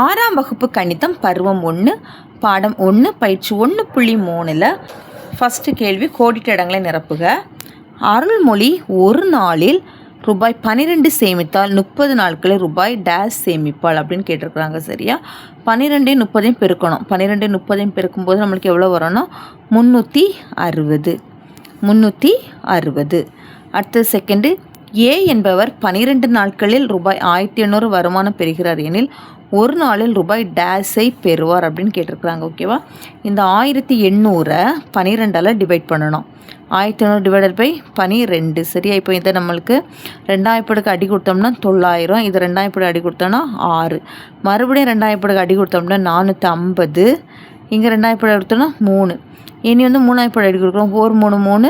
6ஆம் வகுப்பு கணிதம் பருவம் 1 பாடம் 1 பயிற்சி 1.3ல் ஃபஸ்ட்டு கேள்வி கோடிட்ட இடங்களை நிரப்புக. அருள்மொழி ஒரு நாளில் ரூபாய் 12 சேமித்தால் 30 நாட்களில் ரூபாய் டேஷ் சேமிப்பாள் அப்படின்னு கேட்டிருக்கிறாங்க. சரியா? 12 30 பெருக்கணும். 12 30 பெருக்கும்போது நம்மளுக்கு எவ்வளோ வரும்னா 360. அடுத்த செகண்டு, ஏ என்பவர் 12 நாட்களில் ரூபாய் 1800 வருமானம் பெறுகிறார் எனில் ஒரு நாளில் ரூபாய் டேஷை பெறுவார் அப்படின்னு கேட்டிருக்கிறாங்க. ஓகேவா? இந்த 1800 12ஆல் டிவைட் பண்ணணும். 1800 டிவைடட் பை 12. சரியா? இப்போ இதை நம்மளுக்கு 2ஆம் படுக்கு அடி கொடுத்தோம்னா 900. இது 2ஆம் படுக்கு அடி கொடுத்தோம்னா 6. மறுபடியும் 2ஆம் படுக்கு அடி கொடுத்தோம்னா 450. இங்கே 2ஆம் படுக்கு கொடுத்தோம்னா 3. இனி வந்து 3ஆம் படுக்கு அடி கொடுக்குறோம். 4 3 3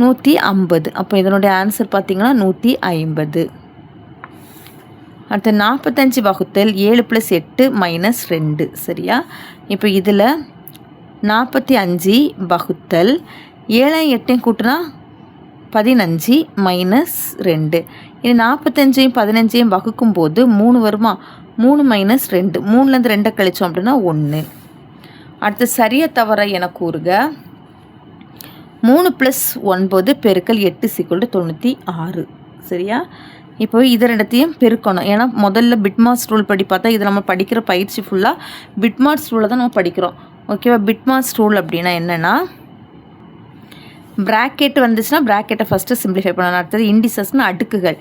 150. அப்போ இதனுடைய ஆன்சர் பார்த்திங்கன்னா 150. அடுத்து 45 வகுத்தல் 7 + 8 - 2. சரியா? இப்போ இதில் 45 வகுத்தல் 7 8 கூட்டினா 15 - 2. இது 45 15 வகுக்கும்போது 3 வருமா? 3 - 2. 3லேருந்து 2 கழிச்சோம் அப்படின்னா 1. அடுத்து சரியா தவற என கூறுக. 3 + 9 பெருக்கல் 8 = 96. சரியா? இப்போ இது ரெண்டத்தையும் பெருக்கணும். ஏன்னா முதல்ல பிட்மாஸ் ரூல் படி பார்த்தா இது நம்ம படிக்கிற பயிற்சி ஃபுல்லாக பிட்மாஸ் ரூலை தான் நம்ம படிக்கிறோம். ஓகேவா? பிட்மாஸ் ரூல் அப்படின்னா என்னென்னா, ப்ராக்கெட் வந்துச்சுன்னா ப்ராக்கெட்டை ஃபஸ்ட்டு சிம்பிளிஃபை பண்ணணும். அடுத்தது இண்டிசஸ்னு அடுக்குகள்.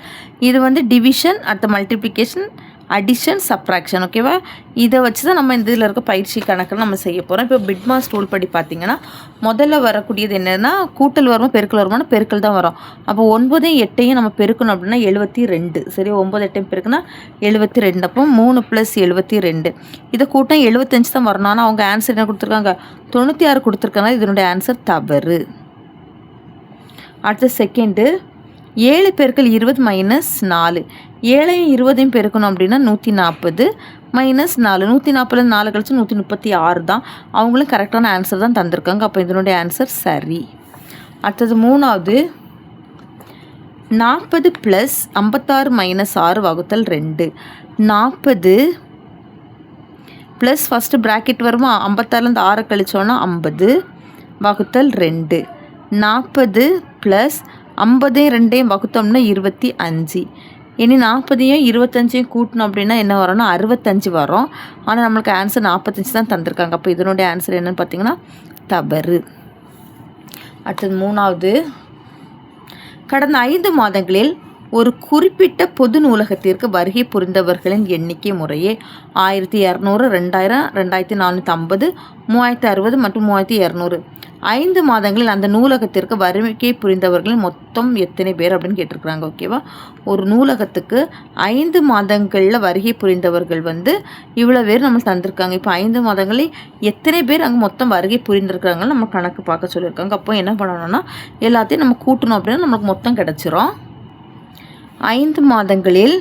இது வந்து டிவிஷன், அடுத்த மல்டிப்ளிகேஷன், அடிஷன், சப்ராக்ஷன். ஓகேவா? இதை வச்சு தான் நம்ம இந்த இதில் இருக்க பயிற்சி கணக்கில் நம்ம செய்ய போகிறோம். இப்போ பிட்மாஸ் ரூல் படி பார்த்திங்கன்னா முதல்ல வரக்கூடியது என்னென்னா, கூட்டல் வருமா பெருக்கல் வருமானா பெருக்கல் தான் வரும். அப்போ 9 8 நம்ம பெருக்கணும் அப்படின்னா 72. சரி? 9 8 பெருக்குனா 72. அப்போ 3 + 72. இதை கூட்டம் 75 தான் வரணும். ஆனால் அவங்க ஆன்சர் என்ன கொடுத்துருக்காங்க? 96 கொடுத்துருக்காங்க. இதனுடைய ஆன்சர் தவறு. அடுத்த செகண்டு, 7 × 20 - 4. 7ஐயும் 20ஐயும் பெருக்கணும் அப்படின்னா 140 - 4. 140 4 கழிச்சு 136 தான். அவங்களும் கரெக்டான ஆன்சர் தான் தந்திருக்காங்க. அப்போ இதனுடைய ஆன்சர் சரி. அடுத்தது மூணாவது, 40 + 56 - 6 வகுத்தல் 2. 40 ப்ளஸ் ஃபஸ்ட்டு ப்ராக்கெட் வருமா? 56லேருந்து 6 கழிச்சோன்னா 50 வகுத்தல் 2. 40 + 50 2 வகுத்தோம்னா 25. இனி 40 25 கூட்டணும் அப்படின்னா என்ன வரும்னா 65 வரும். ஆனால் நம்மளுக்கு ஆன்சர் 45 தான் தந்திருக்காங்க. அப்போ இதனுடைய ஆன்சர் என்னென்னு பார்த்தீங்கன்னா தவறு. அடுத்தது மூணாவது, கடந்த 5 மாதங்களில் ஒரு குறிப்பிட்ட பொது நூலகத்திற்கு வருகை புரிந்தவர்களின் எண்ணிக்கை முறையே 1200 2000 2450 3060 மற்றும் 3200. 5 மாதங்களில் அந்த நூலகத்திற்கு வருகை புரிந்தவர்களின் மொத்தம் எத்தனை பேர் அப்படின்னு கேட்டிருக்கிறாங்க. ஓகேவா? ஒரு நூலகத்துக்கு 5 மாதங்களில் வருகை புரிந்தவர்கள் வந்து இவ்வளோ பேர் நம்ம தந்திருக்காங்க. இப்போ 5 மாதங்களில் எத்தனை பேர் அங்கே மொத்தம் வருகை புரிந்திருக்கிறாங்கன்னு நம்ம கணக்கு பார்க்க சொல்லியிருக்காங்க. அப்போ என்ன பண்ணணும்னா எல்லாத்தையும் நம்ம கூட்டணும் அப்படின்னா நம்மளுக்கு மொத்தம் கிடச்சிரும். 5 மாதங்களில்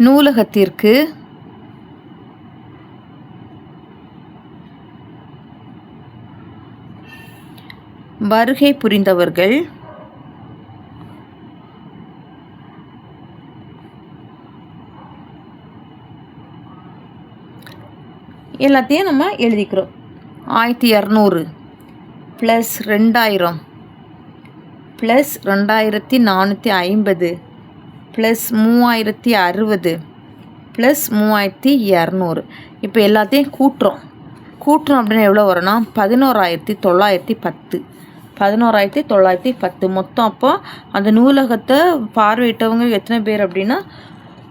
நூலகத்திற்கு வருகை புரிந்தவர்கள் எல்லாத்தையும் நம்ம எழுதிக்கிறோம். 1200 + 2000 + 2450 + 3060 + 3200. இப்போ எல்லாத்தையும் கூட்டுறோம் அப்படின்னா எவ்வளோ வரும்னா 11910. 11910 மொத்தம். அப்போ அந்த நூலகத்தை பார்வையிட்டவங்க எத்தனை பேர் அப்படின்னா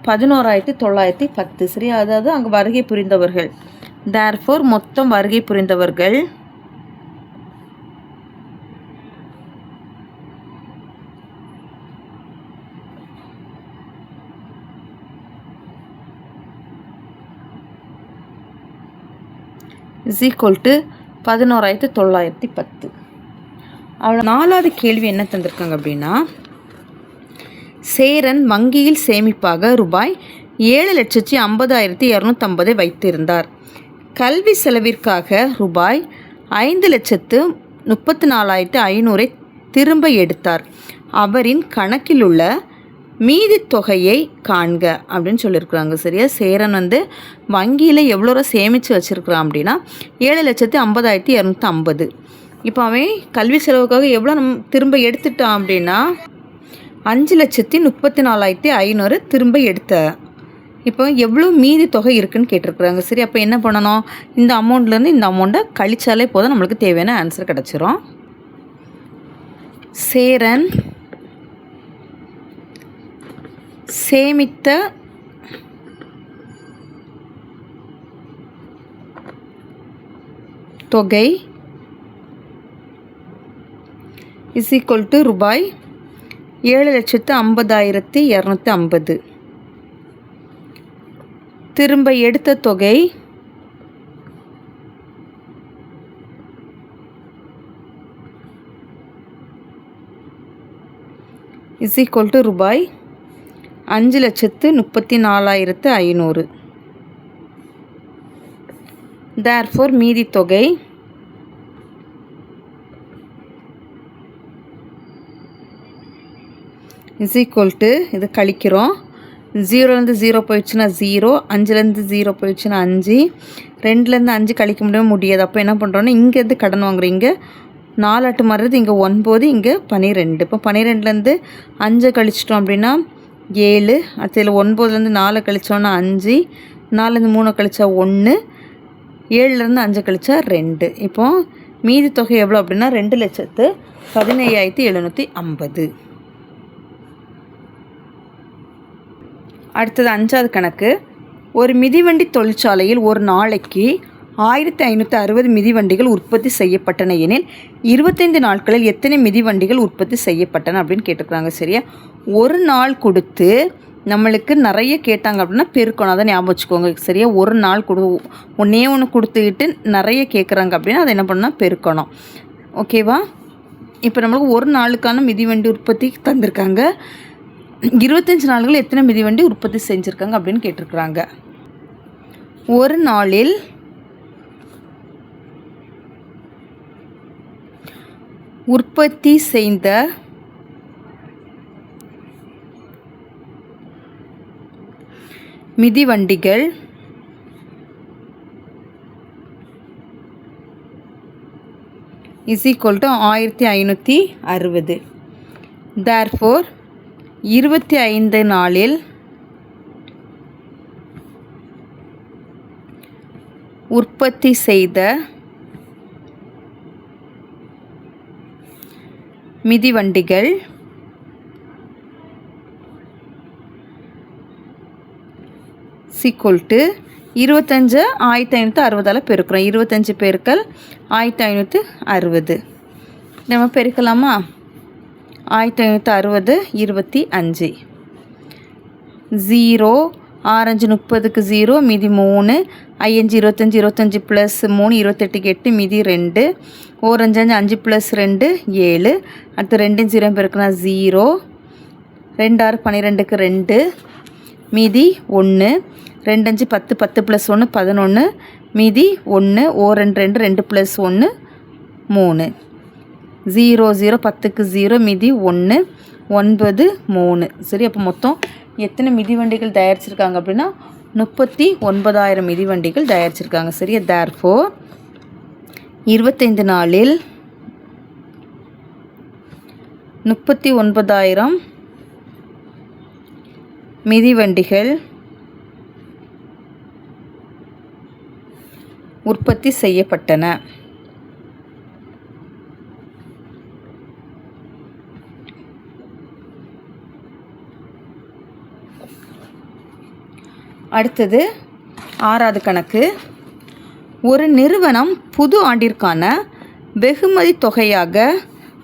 11910. சரி? அதாவது அங்கே வருகை புரிந்தவர்கள். தேர்ஃபோர் மொத்தம் வருகை புரிந்தவர்கள் = 11910. அவ்வளோ. 4வது கேள்வி என்ன தந்திருக்காங்க அப்படின்னா, சேரன் வங்கியில் சேமிப்பாக ரூபாய் 7,50,250 வைத்திருந்தார். கல்வி செலவிற்காக ரூபாய் 5,34,500 திரும்ப எடுத்தார். அவரின் கணக்கில் உள்ள மீதி தொகையை காண்க அப்படின்னு சொல்லியிருக்கிறாங்க. சரியா? சேரன் வந்து வங்கியில் எவ்வளோ ரூபா சேமித்து வச்சுருக்கிறான் அப்படின்னா 7,50,250. இப்போ அவன் கல்வி செலவுக்காக எவ்வளோ திரும்ப எடுத்துட்டான் அப்படின்னா 5,34,500 திரும்ப எடுத்த. இப்போ எவ்வளோ மீதி தொகை இருக்குதுன்னு கேட்டிருக்குறாங்க. சரி, அப்போ என்ன பண்ணணும்? இந்த அமௌண்ட்லேருந்து இந்த அமௌண்ட்டை கழிச்சாலே போதும், நம்மளுக்கு தேவையான ஆன்சர் கிடச்சிரும். சேரன் சேமித்த தொகை = ரூபாய் 7,50,250. திரும்ப எடுத்த தொகை ரூபாய் 5,34,500. therefore மீதி தொகை இது கழிக்கிறோம். 0லேருந்து 0 போயிடுச்சுன்னா 0, 5லேருந்து 0 போயிடுச்சுன்னா 5, 2லேருந்து 5 கழிக்க முடியாது. அப்போ என்ன பண்ணுறோன்னா இங்கேருந்து கடன் வாங்குறோம். இங்கே 4 ஆட்டு மாறுறது, இங்கே 9, இங்கே 12. இப்போ 12லேருந்து 5 கழிச்சிட்டோம் அப்படின்னா 7, அடுத்ததில் 9லேருந்து 4 கழிச்சோன்னா 5, 4லேருந்து 3 கழிச்சா 1, 7லேருந்து 5 கழிச்சா 2. இப்போ மீதி தொகை எவ்வளோ அப்படின்னா 2,17,750. அடுத்தது 5வது கணக்கு. ஒரு மிதிவண்டி தொழிற்சாலையில் ஒரு நாளைக்கு 1560 மிதிவண்டிகள் உற்பத்தி செய்யப்பட்டன எனில் 25 நாட்களில் எத்தனை மிதிவண்டிகள் உற்பத்தி செய்யப்பட்டன அப்படின்னு கேட்டுக்கிறாங்க. சரியா? ஒரு நாள் கொடுத்து நம்மளுக்கு நிறைய கேட்டாங்க அப்படின்னா பெருக்கணும். அதை ஞாபகம் வச்சுக்கோங்க. சரியா? ஒரு நாள் ஒன்றே ஒன்று கொடுத்துக்கிட்டு நிறைய கேட்குறாங்க அப்படின்னா அதை என்ன பண்ணால் பெருக்கணும். ஓகேவா? இப்போ நம்மளுக்கு ஒரு நாளுக்கான மிதிவண்டி உற்பத்தி தந்திருக்காங்க. 25 நாள்கள் எத்தனை மிதிவண்டி உற்பத்தி செஞ்சுருக்காங்க அப்படின்னு கேட்டிருக்கிறாங்க. ஒரு நாளில் உற்பத்தி செய்த மிதிவண்டிகள் =1560. therefore 25 நாளில் உற்பத்தி செய்த மிதிவண்டிகள் = 25 1560 பெருக்கிறோம். 25 பெருக்கல் 1560 நம்ம பெருக்கலாமா? 1560 25. 0 6 30க்கு 0 மீதி 3, 5 25 25 + 3 28க்கு 8 மீதி 2, 1 5 5 + 2 7. அடுத்து 2 0 பெருக்குனா 0, 2 6 12க்கு 2 மீதி 1, 2 5 10 10 + 1 11 மீதி 1, 1 2 2 + 1 3, 0 0 10க்கு 0 மீதி 1 9 3. சரி, அப்போ மொத்தம் எத்தனை மிதிவண்டிகள் தயாரிச்சிருக்காங்க அப்படின்னா 39,000 மிதிவண்டிகள் தயாரிச்சிருக்காங்க. சரியா? therefore 25 நாளில் 39,000 மிதிவண்டிகள் உற்பத்தி செய்யப்பட்டன. அடுத்தது 6வது கணக்கு. ஒரு நிறுவனம் புது ஆண்டிற்கான வெகுமதி தொகையாக,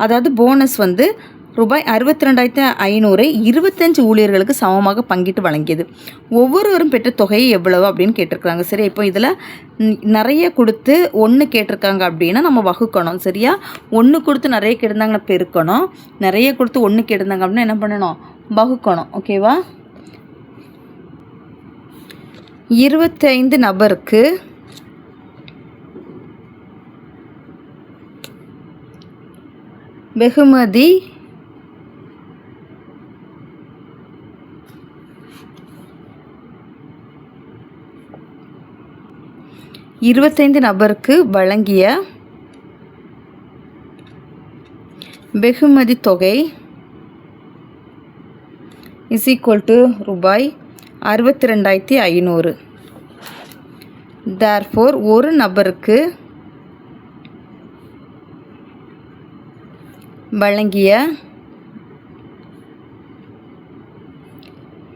அதாவது போனஸ் வந்து ரூபாய் 62,500 25 ஊழியர்களுக்கு சமமாக பங்கிட்டு வழங்கியது. ஒவ்வொருவரும் பெற்ற தொகை எவ்வளவு அப்படின்னு கேட்டிருக்காங்க. சரி, இப்போ இதில் நிறைய கொடுத்து 1 கேட்டிருக்காங்க அப்படின்னா நம்ம வகுக்கணும். சரியா? 1 கொடுத்து நிறைய கேட்டிருந்தாங்கன்னா பெருக்கணும், நிறைய கொடுத்து 1 கேட்டிருந்தாங்க அப்படின்னா என்ன பண்ணணும்? வகுக்கணும். ஓகேவா? 25 நபருக்கு வெகுமதி இருபத்தைந்து நபருக்கு வழங்கிய வெகுமதி தொகை ரூபாய் 62,500. therefore ஒரு நபருக்கு வழங்கிய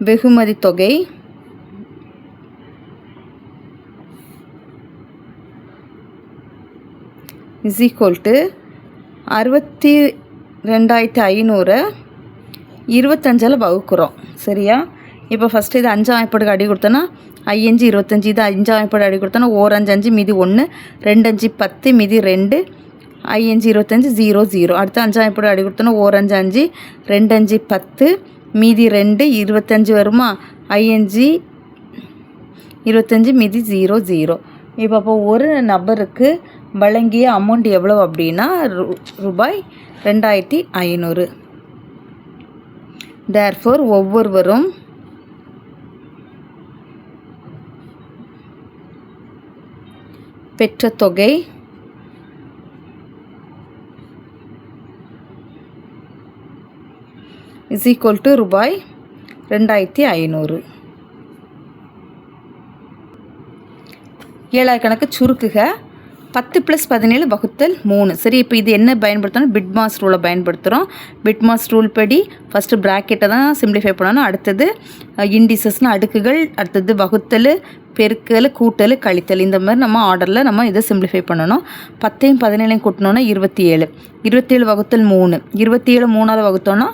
வெகுமதி தொகை = 62,500 25ஆல் வகுக்கிறோம். சரியா? இப்போ ஃபஸ்ட்டு இது 5ஆம் வாய்ப்பாடுக்கு அடி கொடுத்தோன்னா 5 25, இது 5ஆம் வாய்ப்பாடு அடி கொடுத்தோன்னா 1 5 5 மீதி 1, 2 5 10 மீதி 2, 5 25 0 0. அடுத்து 5ஆம் வாய்ப்பாடு அடி கொடுத்தோன்னா 1 5 5, 2 5 10 மீதி 2 25 வருமா? 5 25 மீதி 0 0. இப்போ அப்போ ஒரு நபருக்கு வழங்கிய அமௌண்ட் எவ்வளோ அப்படின்னா ரூபாய் 2,500. therefore ஒவ்வொருவரும் பெற்ற தொகை ரூபாய் 2,500. 7வது கணக்கு சுருக்குக. 10 + 17 வகுத்தல் 3. சரி, இப்போ இது என்ன பயன்படுத்தணும்? பிட்மாஸ் ரூலை பயன்படுத்துகிறோம். பிட்மாஸ் ரூல் படி ஃபஸ்ட்டு ப்ராக்கெட்டை தான் சிம்பிளிஃபை பண்ணணும். அடுத்தது இண்டிசஸ்னு அடுக்குகள், அடுத்தது வகுத்தல், பெருக்கல், கூட்டல், கழித்தல், இந்த மாதிரி நம்ம ஆர்டரில் நம்ம இதை சிம்பிளிஃபை பண்ணணும். 10 17 கூட்டினோன்னா 27. 27 வகுத்தல் 3. 27 3ஆல் வகுத்தோன்னா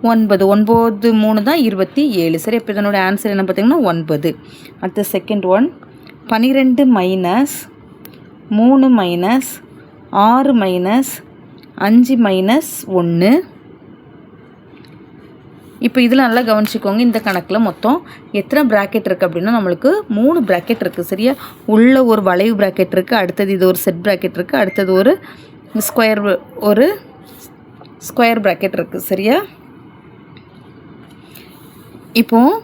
9. 9 3 தான் 27. சரி, இப்போ இதனோட ஆன்சர் என்ன பார்த்தீங்கன்னா 9. அடுத்த செகண்ட் ஒன் 12 - 3 - 6 - 5 - 1. இப்போ இதில் நல்லா கவனிச்சுக்கோங்க. இந்த கணக்கில் மொத்தம் எத்தனை ப்ராக்கெட் இருக்குது அப்படின்னா நம்மளுக்கு 3 ப்ராக்கெட் இருக்குது. சரியா? உள்ள ஒரு வளைவு ப்ராக்கெட் இருக்குது, அடுத்தது இது ஒரு செட் ப்ராக்கெட் இருக்குது, அடுத்தது ஒரு ஸ்கொயர் ப்ராக்கெட் இருக்குது. சரியா? இப்போது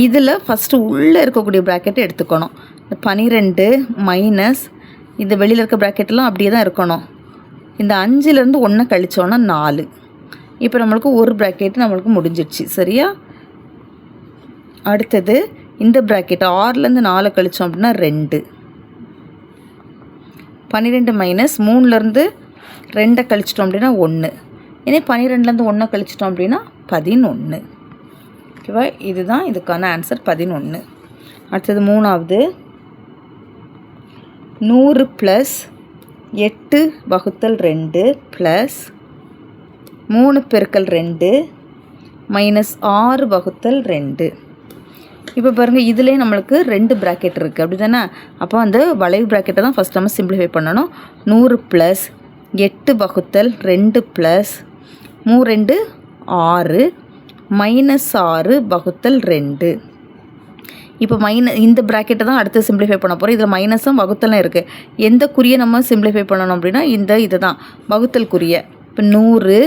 இதில் ஃபஸ்ட்டு உள்ளே இருக்கக்கூடிய ப்ராக்கெட்டை எடுத்துக்கணும். 12 மைனஸ் இந்த வெளியில் இருக்க ப்ராக்கெட்டெல்லாம் அப்படியே தான் இருக்கணும். இந்த 5லேருந்து 1 கழிச்சோன்னா 4. இப்போ நம்மளுக்கு ஒரு ப்ராக்கெட்டு நம்மளுக்கு முடிஞ்சிடுச்சு. சரியா? அடுத்தது இந்த ப்ராக்கெட் 6லேருந்து 4 கழிச்சோம் அப்படின்னா 2. 12 மைனஸ் 3லேருந்து 2 கழிச்சிட்டோம் அப்படின்னா 1. இனி 12லேருந்து 1 கழிச்சிட்டோம் அப்படின்னா 11. ஓகேவா? இதுதான் இதுக்கான ஆன்சர் 11. அடுத்தது 3வது 100 + 8 வகுத்தல் 2 + 3 பெருக்கல் 2 - 6 வகுத்தல் 2. இப்போ பாருங்கள், இதுலேயே நம்மளுக்கு 2 ப்ராக்கெட் இருக்குது. அப்படி தானே? அப்போ அந்த வளைவு ப்ராக்கெட்டை தான் ஃபஸ்ட் நம்ம சிம்பிளிஃபை பண்ணணும். 100 + 8 வகுத்தல் 2 + 3 2 6 -6 வகுத்தல் 2. இப்போ இந்த ப்ராக்கெட்டை தான் அடுத்து சிம்பிளிஃபை பண்ண போகிறோம். இதில் மைனஸும் வகுத்தலும் இருக்குது. எந்த குறியை நம்ம சிம்பிளிஃபை பண்ணணும் அப்படின்னா இது தான் வகுத்தல் குறியை. இப்போ 100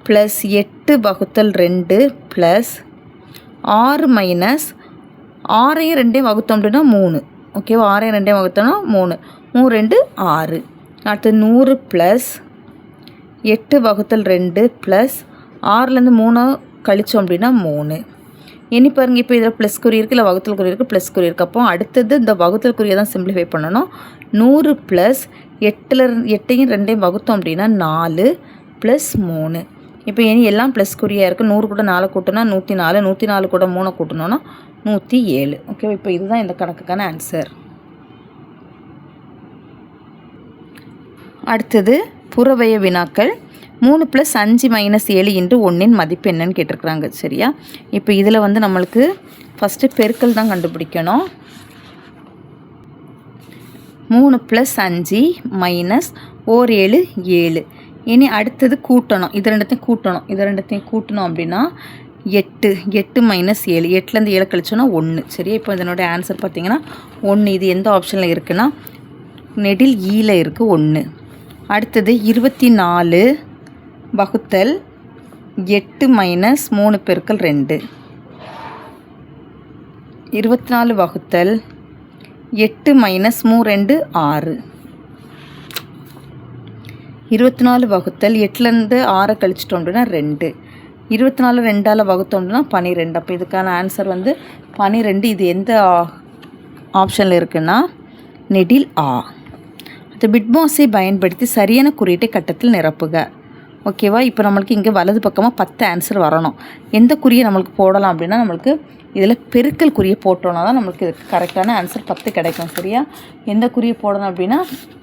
+ 8 வகுத்தல் 2 + 6 - 6ஐயும் 2ஐயும் வகுத்தோம் அப்படின்னா 3. ஓகேவா? 6ஐயும் 2ஐயும் வகுத்தோம்னா 3. 3 2 6. அடுத்து 100 + 8 வகுத்தல் 2 + 6லேருந்து 3 கழிச்சோம் அப்படின்னா 3. இனி பாருங்கள், இப்போ இதில் ப்ளஸ் குறி இருக்குது, இல்லை வகுத்தல் குறி இருக்குது, ப்ளஸ் குறி இருக்குது. அப்போ அடுத்தது இந்த வகுத்தல் குறியை தான் சிம்பிளிஃபை பண்ணணும். 100 + 8ஐயும் 2ஐயும் வகுத்தோம் அப்படின்னா 4 + 3. இப்போ இனி எல்லாம் ப்ளஸ் குறியாக இருக்குது. 100 கூட 4 கூட்டினா 104, 104 கூட 3 கூட்டினோன்னா 107. ஓகே, இப்போ இதுதான் இந்த கணக்குக்கான ஆன்சர். அடுத்தது புறவய வினாக்கள். 3 + 5 - 7 × 1 மதிப்பு என்னன்னு கேட்டிருக்கிறாங்க. சரியா? இப்போ இதில் நம்மளுக்கு ஃபஸ்ட்டு பெருக்கல் தான் கண்டுபிடிக்கணும். 3 + 5 - 1 7 7. இனி அடுத்தது கூட்டணும். இது ரெண்டுத்தையும் கூட்டணும் அப்படின்னா 8 8 - 7. 8லேருந்து 7 கழிச்சோன்னா 1. சரியா? இப்போ இதனோட ஆன்சர் பார்த்தீங்கன்னா 1. இது எந்த ஆப்ஷனில் இருக்குன்னா நெடில் ஈல இருக்குது 1. அடுத்தது 24 வகுத்தல் 8 மைனஸ் 3 பெருக்கல் 2. 24 வகுத்தல் 8 மைனஸ் 3 2 6. 24 வகுத்தல் 8லேருந்து 6 கழிச்சிட்டோம் அப்படின்னா 2. 24 2ஆல் வகுத்தோம்னா 12. அப்போ இதுக்கான ஆன்சர் வந்து 12. இது எந்த ஆப்ஷனில் இருக்குன்னா நெடில் ஆ. அது பிட்பாஸை பயன்படுத்தி சரியான குறியீட்டை கட்டத்தில் நிரப்புக. ஓகேவா? இப்போ நம்மளுக்கு இங்கே வலது பக்கமாக 10 ஆன்சர் வரணும். எந்த குறியை நம்மளுக்கு போடலாம் அப்படின்னா நம்மளுக்கு இதில் பெருக்கல் குறியை போட்டோன்னா தான் நம்மளுக்கு இதுக்கு கரெக்டான ஆன்சர் 10 கிடைக்கும். சரியா? எந்த குறியை போடணும் அப்படின்னா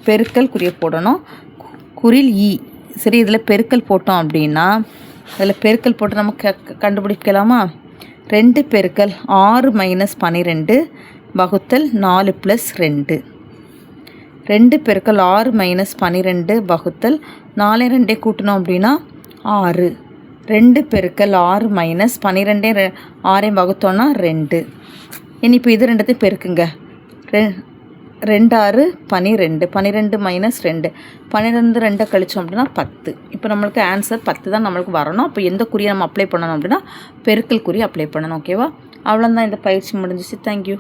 பெருக்கல் குறியை போடணும். குறில் இ. சரி, இதில் பெருக்கல் போட்டோம் அப்படின்னா இதில் பெருக்கல் போட்டு நம்ம கண்டுபிடிக்கலாமா? 2 பெருக்கல் 6 மைனஸ் 12 வகுத்தல் 4 ப்ளஸ் 2. 2 பெருக்கல் 6 மைனஸ் 12 வகுத்தல் 4 2 கூட்டணும் அப்படின்னா 6. 2 பெருக்கல் 6 மைனஸ் 12 6 வகுத்தோன்னா 2. இனி இப்போ இது ரெண்டுத்தையும் பெருக்குங்க. 2 6 12. 12 மைனஸ் 2. 12 2 கழிச்சோம் அப்படின்னா 10. இப்போ நம்மளுக்கு ஆன்சர் 10 தான் நம்மளுக்கு வரணும். அப்போ எந்த குறியை நம்ம அப்ளை பண்ணணும் அப்படின்னா பெருக்கல் குறியை அப்ளை பண்ணணும். ஓகேவா? அவ்வளோதான், இந்த பயிற்சி முடிஞ்சிச்சு. தேங்க்யூ.